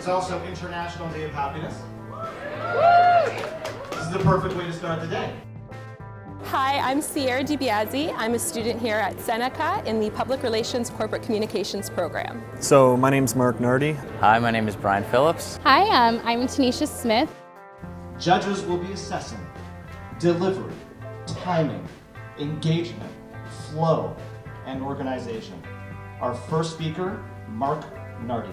also International Day of Happiness. This is the perfect way to start the day. Hi, I'm Sierra DiBiase. I'm a student here at Seneca in the Public Relations Corporate Communications program. So my name's Mark Nardi. Hi, my name is Brian Phillips. Hi, I'm Tanisha Smith. Judges will be assessing delivery, timing, engagement, flow, and organization. Our first speaker, Mark Nardi.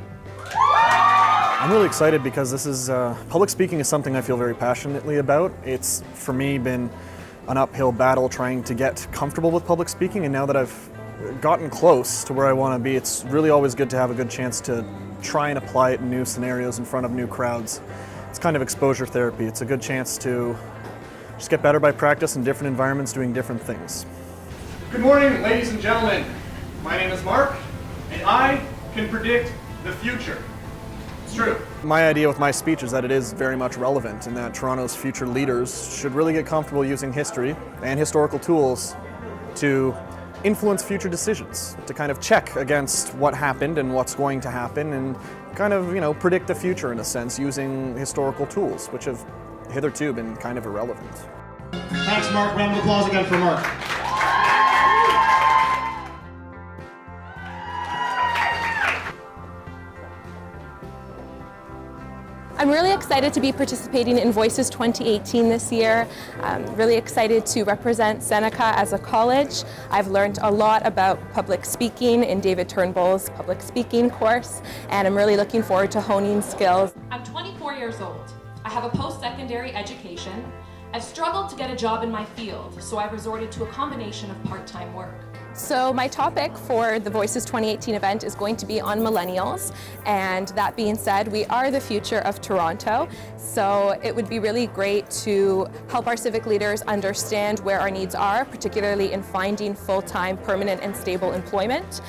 I'm really excited because this is, public speaking is something I feel very passionately about. It's, for me, been an uphill battle trying to get comfortable with public speaking, and now that I've gotten close to where I want to be, it's really always good to have a good chance to try and apply it in new scenarios in front of new crowds. It's kind of exposure therapy. It's a good chance to just get better by practice in different environments doing different things. Good morning, ladies and gentlemen. My name is Mark, and I can predict the future. It's true. My idea with my speech is that it is very much relevant and that Toronto's future leaders should really get comfortable using history and historical tools to influence future decisions, to kind of check against what happened and what's going to happen and kind of, predict the future in a sense using historical tools, which have hitherto been kind of irrelevant. Thanks, Mark. Round of applause again for Mark. I'm really excited to be participating in Voices 2018 this year. I'm really excited to represent Seneca as a college. I've learned a lot about public speaking in David Turnbull's public speaking course, and I'm really looking forward to honing skills. I'm 24 years old. I have a post-secondary education. I've struggled to get a job in my field, so I've resorted to a combination of part-time work. So my topic for the Voices 2018 event is going to be on millennials, and that being said, we are the future of Toronto, so it would be really great to help our civic leaders understand where our needs are, particularly in finding full-time, permanent and stable employment,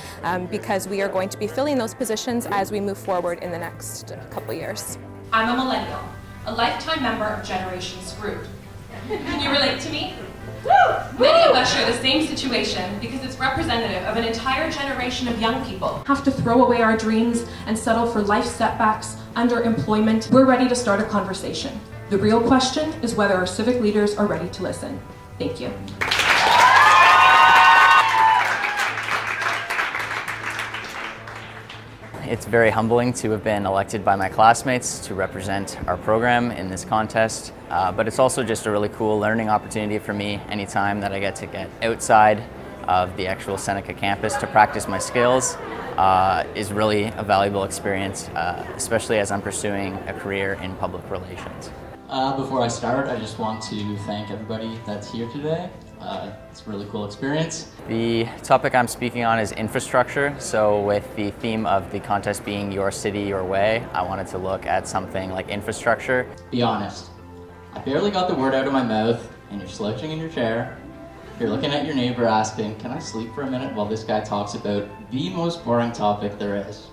because we are going to be filling those positions as we move forward in the next couple years. I'm a millennial, a lifetime member of Generation Screwed. Can you relate to me? Many of us share the same situation because it's representative of an entire generation of young people. Have to throw away our dreams and settle for life setbacks, underemployment. We're ready to start a conversation. The real question is whether our civic leaders are ready to listen. Thank you. It's very humbling to have been elected by my classmates to represent our program in this contest, but it's also just a really cool learning opportunity for me anytime that I get to get outside of the actual Seneca campus to practice my skills is really a valuable experience, especially as I'm pursuing a career in public relations. Before I start, I just want to thank everybody that's here today. It's a really cool experience. The topic I'm speaking on is infrastructure, so with the theme of the contest being Your City, Your Way, I wanted to look at something like infrastructure. Be honest, I barely got the word out of my mouth and you're slouching in your chair. You're looking at your neighbor asking, can I sleep for a minute while this guy talks about the most boring topic there is?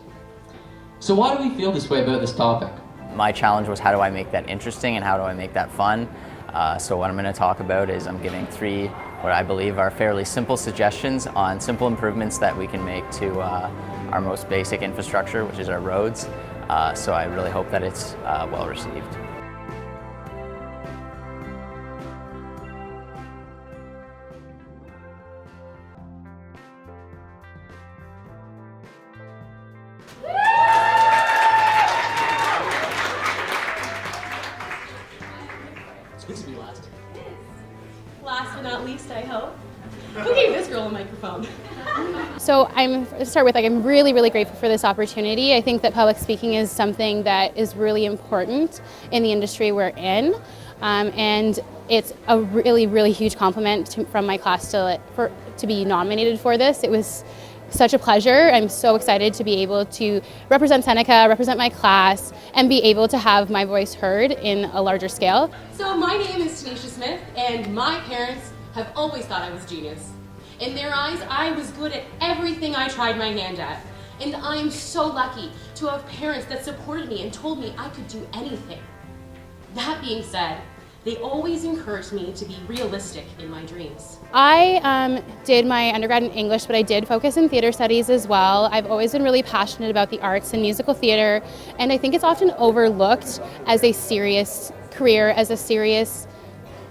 So why do we feel this way about this topic? My challenge was how do I make that interesting and how do I make that fun? So what I'm going to talk about is I'm giving 3 what I believe are fairly simple suggestions on simple improvements that we can make to our most basic infrastructure, which is our roads. So I really hope that it's well received. It's good to be last. Last but not least, I hope. Who gave this girl a microphone? So I'm really grateful for this opportunity. I think that public speaking is something that is really important in the industry we're in. And it's a really huge compliment from my class to be nominated for this. It was such a pleasure. I'm so excited to be able to represent Seneca, represent my class, and be able to have my voice heard in a larger scale. So my name is Tanisha Smith, and my parents have always thought I was genius. In their eyes, I was good at everything I tried my hand at. And I am so lucky to have parents that supported me and told me I could do anything. That being said, They always encouraged me to be realistic in my dreams. I did my undergrad in English, but I did focus in theater studies as well. I've always been really passionate about the arts and musical theater, and I think it's often overlooked as a serious career, as a serious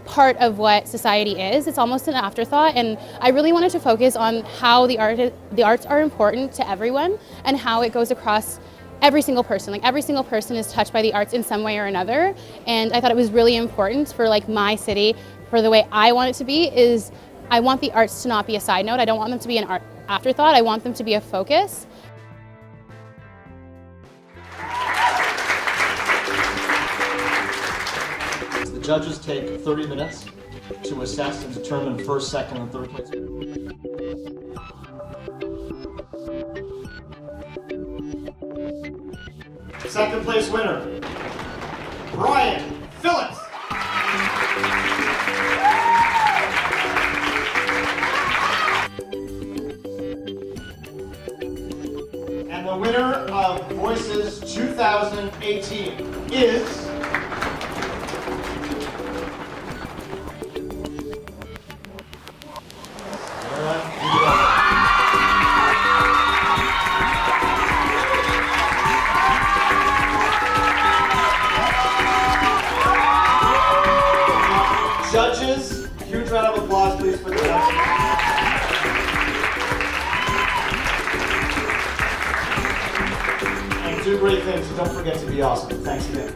part of what society is. It's almost an afterthought, and I really wanted to focus on how the arts are important to everyone and how it goes across every single person. Like, every single person is touched by the arts in some way or another, and I thought it was really important for like my city, for the way I want it to be, is I want the arts to not be a side note. I don't want them to be an afterthought. I want them to be a focus. The judges take 30 minutes to assess and determine first, second, and third place. Second place winner, Brian Phillips. And the winner of Voices 2018 is judges. Huge round of applause, please, for the judges. And do great things. Don't forget to be awesome. Thanks again.